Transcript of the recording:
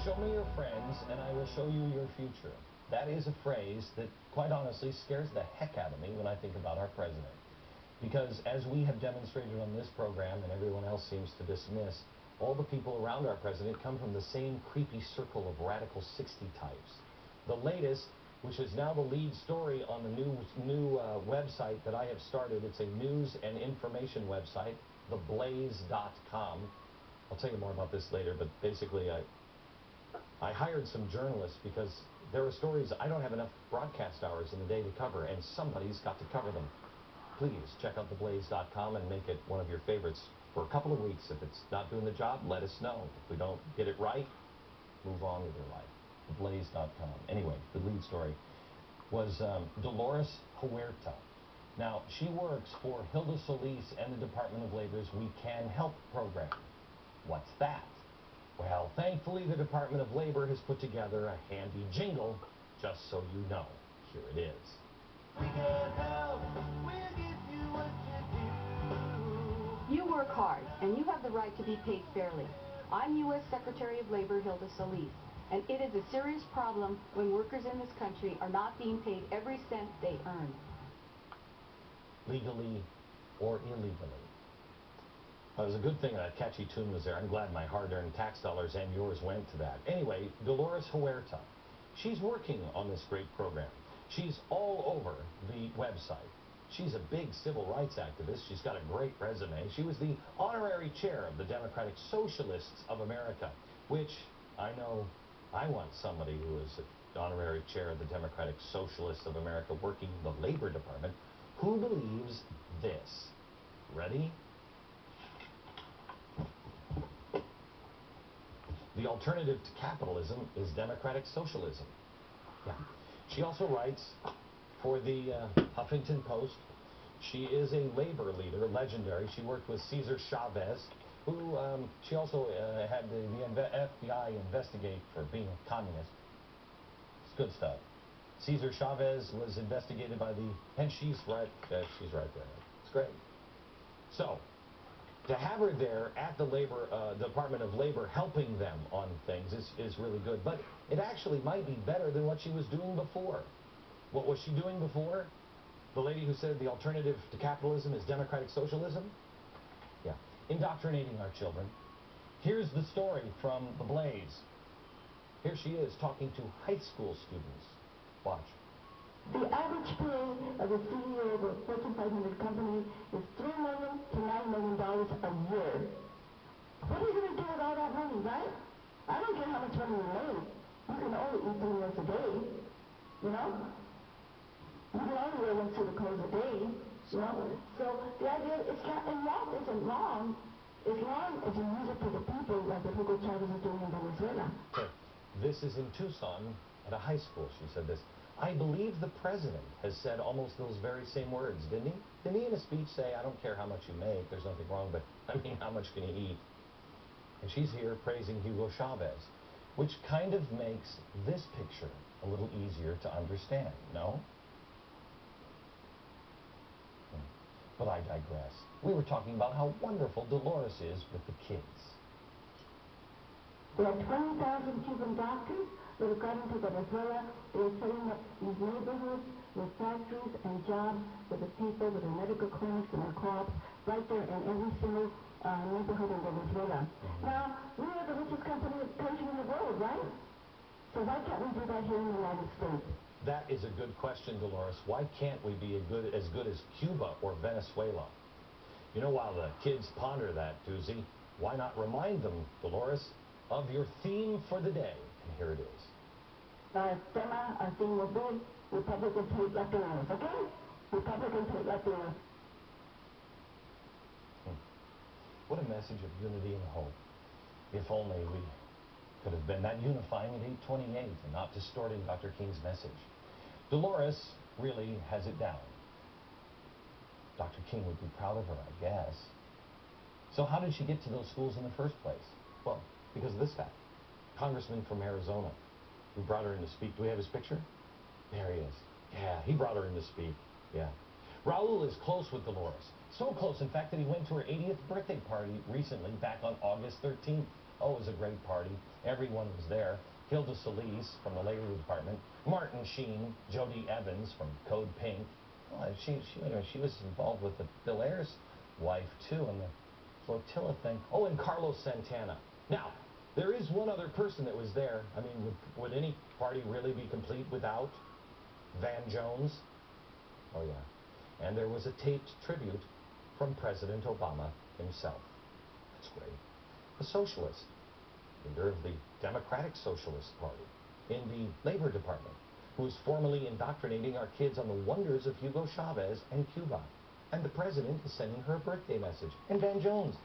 Show me your friends, and I will show you your future. That is a phrase that, quite honestly, scares the heck out of me when I think about our president. Because as we have demonstrated on this program, and everyone else seems to dismiss, all the people around our president come from the same creepy circle of radical 60 types. The latest, which is now the lead story on the new website that I have started, it's a news and information website, theblaze.com. I'll tell you more about this later, but basically I hired some journalists because there are stories I don't have enough broadcast hours in the day to cover, and somebody's got to cover them. Please check out theblaze.com and make it one of your favorites for a couple of weeks. If it's not doing the job, let us know. If we don't get it right, move on with your life. Theblaze.com. Anyway, the lead story was Dolores Huerta. Now, she works for Hilda Solis and the Department of Labor's We Can Help program. What's that? Well, thankfully, the Department of Labor has put together a handy jingle, just so you know. Here it is. We can help. We'll give you what you do. You work hard, and you have the right to be paid fairly. I'm U.S. Secretary of Labor Hilda Solis, and it is a serious problem when workers in this country are not being paid every cent they earn. Legally or illegally. It was a good thing that catchy tune was there. I'm glad my hard-earned tax dollars and yours went to that. Anyway, Dolores Huerta, she's working on this great program. She's all over the website. She's a big civil rights activist. She's got a great resume. She was the honorary chair of the Democratic Socialists of America, which I know I want somebody who is the honorary chair of the Democratic Socialists of America working the Labor Department who believes this. Ready? The alternative to capitalism is democratic socialism. Yeah. She also writes for the Huffington Post. She is a labor leader, legendary. She worked with Cesar Chavez, who she also had the FBI investigate for being a communist. It's good stuff. Cesar Chavez was investigated by the, and she's right there. It's great. So, to have her there at the Department of Labor helping them on things is really good. But it actually might be better than what she was doing before. What was she doing before? The lady who said the alternative to capitalism is democratic socialism? Yeah. Indoctrinating our children. Here's the story from The Blaze. Here she is talking to high school students. Watch. The average pay of a CEO of a Fortune 500 company is $3 million to $9 million a year. What are you going to do with all that money, right? I don't care how much money you make. You can only eat 3 meals a day, you know? You can only wear 1 suit of clothes a day, you know? So the idea is wealth isn't wrong as long as you use it for the people like what Hugo Chavez is doing in Venezuela. Okay. This is in Tucson at a high school. She said this. I believe the president has said almost those very same words, didn't he? Didn't he in a speech say, I don't care how much you make, there's nothing wrong, but I mean, how much can you eat? And she's here praising Hugo Chavez, which kind of makes this picture a little easier to understand, no? But I digress. We were talking about how wonderful Dolores is with the kids. There are 20,000 Cuban doctors that have gone into Venezuela. They're setting up these neighborhoods with factories and jobs for the people, with their medical clinics and their co-ops right there in every single neighborhood in Venezuela. Now, we are the richest country in the world, right? So why can't we do that here in the United States? That is a good question, Dolores. Why can't we be as good as Cuba or Venezuela? You know, while the kids ponder that, Doozy, why not remind them, Dolores, of your theme for the day? And here it is. Our theme will be Republicans hate Latinos, okay? Republicans hate Latinos. What a message of unity and hope. If only we could have been that unifying at 828 and not distorting Dr. King's message. Dolores really has it down. Dr. King would be proud of her, I guess. So how did she get to those schools in the first place? Well, because of this fact. Congressman from Arizona, who brought her in to speak. Do we have his picture? There he is. Yeah, he brought her in to speak. Yeah. Raul is close with Dolores. So close, in fact, that he went to her 80th birthday party recently, back on August 13th. Oh, it was a great party. Everyone was there. Hilda Solis from the Labor Department, Martin Sheen, Jody Evans from Code Pink. Oh, she was involved with the Bill Ayers wife, too, and the flotilla thing. Oh, and Carlos Santana. Now, there is one other person that was there. I mean, would any party really be complete without Van Jones? Oh, yeah. And there was a taped tribute from President Obama himself. That's great. A socialist, leader of the Democratic Socialist Party in the Labor Department, who is formally indoctrinating our kids on the wonders of Hugo Chavez and Cuba. And the president is sending her a birthday message. And Van Jones.